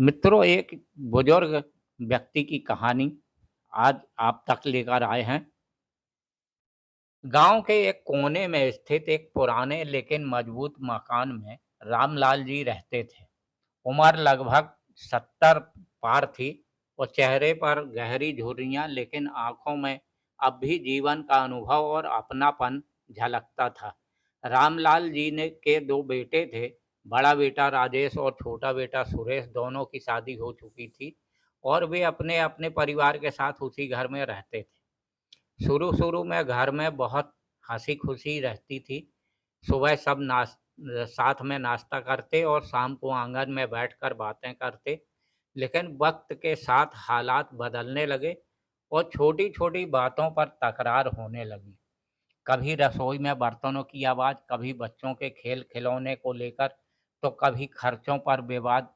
मित्रों, एक बुजुर्ग व्यक्ति की कहानी आज आप तक लेकर आए हैं। गांव के एक कोने में स्थित एक पुराने लेकिन मजबूत मकान में रामलाल जी रहते थे। उम्र लगभग 70 पार थी और चेहरे पर गहरी झुर्रियां, लेकिन आंखों में अब भी जीवन का अनुभव और अपनापन झलकता था। रामलाल जी ने के दो बेटे थे। बड़ा बेटा राजेश और छोटा बेटा सुरेश, दोनों की शादी हो चुकी थी और वे अपने अपने परिवार के साथ उसी घर में रहते थे। शुरू-शुरू में घर में बहुत हँसी-खुशी रहती थी। सुबह सब साथ में नाश्ता करते और शाम को आंगन में बैठकर बातें करते। लेकिन वक्त के साथ हालात बदलने लगे और छोटी-छोटी बातों पर तकरार होने लगी। कभी रसोई में बर्तनों की आवाज़, कभी बच्चों के खेल-खिलौने को लेकर, तो कभी खर्चों पर विवाद।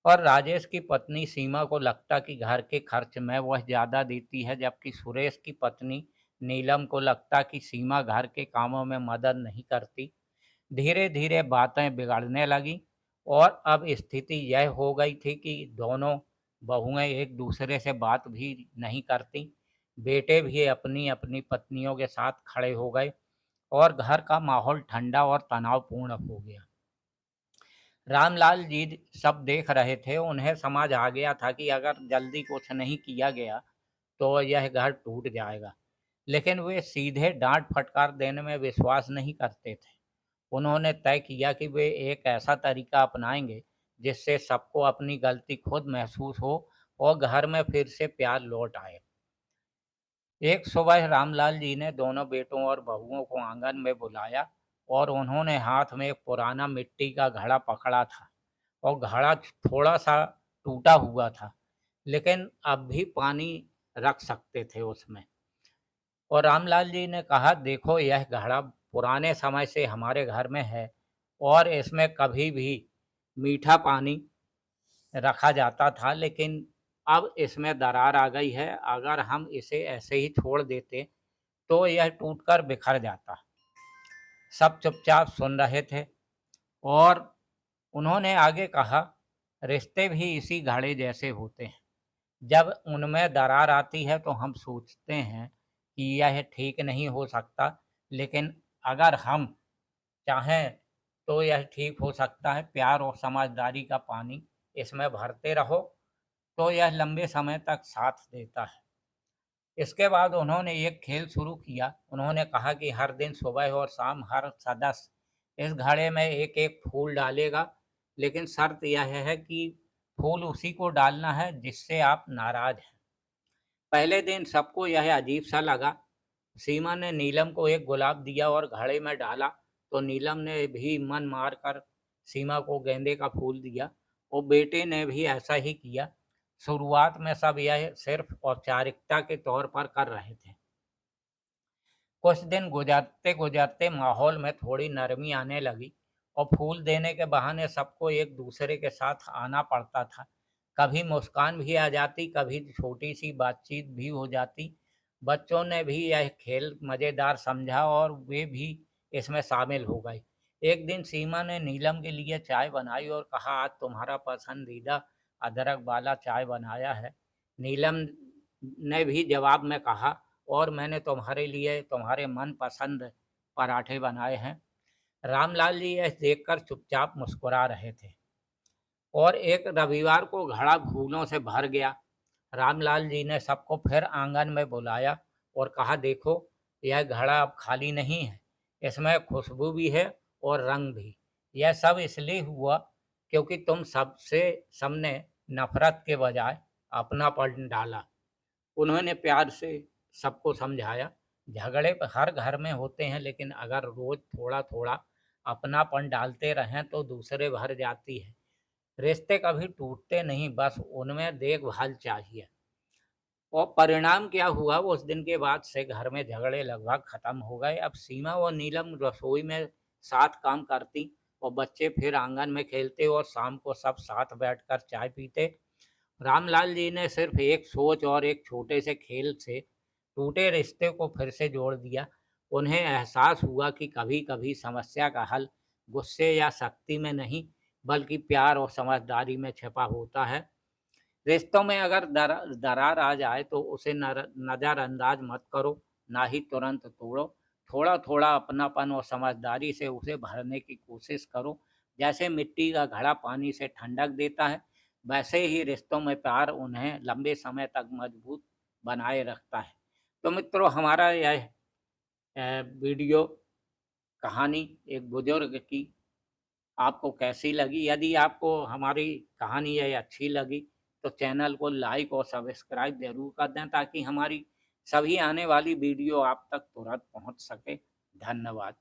और राजेश की पत्नी सीमा को लगता कि घर के खर्च में वह ज़्यादा देती है, जबकि सुरेश की पत्नी नीलम को लगता कि सीमा घर के कामों में मदद नहीं करती। धीरे-धीरे बातें बिगड़ने लगीं और अब स्थिति यह हो गई थी कि दोनों बहुएँ एक दूसरे से बात भी नहीं करतीं। बेटे भी अपनी-अपनी पत्नियों के साथ खड़े हो गए और घर का माहौल ठंडा और तनावपूर्ण हो गया। रामलाल जी सब देख रहे थे। उन्हें समझ आ गया था कि अगर जल्दी कुछ नहीं किया गया तो यह घर टूट जाएगा। लेकिन वे सीधे डांट फटकार देने में विश्वास नहीं करते थे। उन्होंने तय किया कि वे एक ऐसा तरीका अपनाएंगे जिससे सबको अपनी गलती खुद महसूस हो और घर में फिर से प्यार लौट आए। एक सुबह रामलाल जी ने दोनों बेटों और बहुओं को आंगन में बुलाया और उन्होंने हाथ में एक पुराना मिट्टी का घड़ा पकड़ा था। और घड़ा थोड़ा सा टूटा हुआ था, लेकिन अब भी पानी रख सकते थे उसमें। और रामलाल जी ने कहा, देखो, यह घड़ा पुराने समय से हमारे घर में है और इसमें कभी भी मीठा पानी रखा जाता था, लेकिन अब इसमें दरार आ गई है। अगर हम इसे ऐसे ही छोड़ देते तो यह टूटकर बिखर जाता। सब चुपचाप सुन रहे थे और उन्होंने आगे कहा, रिश्ते भी इसी घड़े जैसे होते हैं। जब उनमें दरार आती है तो हम सोचते हैं कि यह ठीक नहीं हो सकता, लेकिन अगर हम चाहें तो यह ठीक हो सकता है। प्यार और समझदारी का पानी इसमें भरते रहो तो यह लंबे समय तक साथ देता है। इसके बाद उन्होंने एक खेल शुरू किया। उन्होंने कहा कि हर दिन सुबह और शाम हर सदस्य इस घड़े में एक एक फूल डालेगा, लेकिन शर्त यह है कि फूल उसी को डालना है जिससे आप नाराज हैं। पहले दिन सबको यह अजीब सा लगा। सीमा ने नीलम को एक गुलाब दिया और घड़े में डाला, तो नीलम ने भी मन मार कर सीमा को गेंदे का फूल दिया और बेटे ने भी ऐसा ही किया। शुरुआत में सब यह सिर्फ औपचारिकता के तौर पर कर रहे थे। कुछ दिन गुजरते गुजरते माहौल में थोड़ी नरमी आने लगी और फूल देने के बहाने सबको एक दूसरे के साथ आना पड़ता था। कभी मुस्कान भी आ जाती, कभी छोटी सी बातचीत भी हो जाती। बच्चों ने भी यह खेल मज़ेदार समझा और वे भी इसमें शामिल हो गए। एक दिन सीमा ने नीलम के लिए चाय बनाई और कहा, आज तुम्हारा पसंदीदा अदरक वाला चाय बनाया है। नीलम ने भी जवाब में कहा, और मैंने तुम्हारे लिए तुम्हारे मनपसंद पराठे बनाए हैं। रामलाल जी यह देखकर चुपचाप मुस्कुरा रहे थे। और एक रविवार को घड़ा फूलों से भर गया। रामलाल जी ने सबको फिर आंगन में बुलाया और कहा, देखो, यह घड़ा अब खाली नहीं है। इसमें खुशबू भी है और रंग भी। यह सब इसलिए हुआ क्योंकि तुम सबसे सबने नफरत के बजाय अपनापन डाला। उन्होंने प्यार से सबको समझाया, झगड़े हर घर में होते हैं, लेकिन अगर रोज थोड़ा-थोड़ा अपनापन डालते रहें तो दूसरे भर जाती है। रिश्ते कभी टूटते नहीं, बस उनमें देखभाल चाहिए। और परिणाम क्या हुआ, उस दिन के बाद से घर में झगड़े लगभग खत्म हो गए। अब सीमा और नीलम रसोई में साथ काम करती और बच्चे फिर आंगन में खेलते और शाम को सब साथ बैठकर चाय पीते। रामलाल जी ने सिर्फ एक सोच और एक छोटे से खेल से टूटे रिश्ते को फिर से जोड़ दिया। उन्हें एहसास हुआ कि कभी-कभी समस्या का हल गुस्से या सख्ती में नहीं, बल्कि प्यार और समझदारी में छिपा होता है। रिश्तों में अगर दरार आ जाए तो उसे नज़रअंदाज मत करो, ना ही तुरंत तोड़ो। थोड़ा-थोड़ा अपनापन और समझदारी से उसे भरने की कोशिश करो। जैसे मिट्टी का घड़ा पानी से ठंडक देता है, वैसे ही रिश्तों में प्यार उन्हें लंबे समय तक मजबूत बनाए रखता है। तो मित्रों, हमारा यह वीडियो कहानी एक बुजुर्ग की आपको कैसी लगी? यदि आपको हमारी कहानी यह अच्छी लगी, तो चैनल को लाइक और सब्सक्राइब ज़रूर कर दें ताकि हमारी सभी आने वाली वीडियो आप तक तुरंत पहुँच सके। धन्यवाद।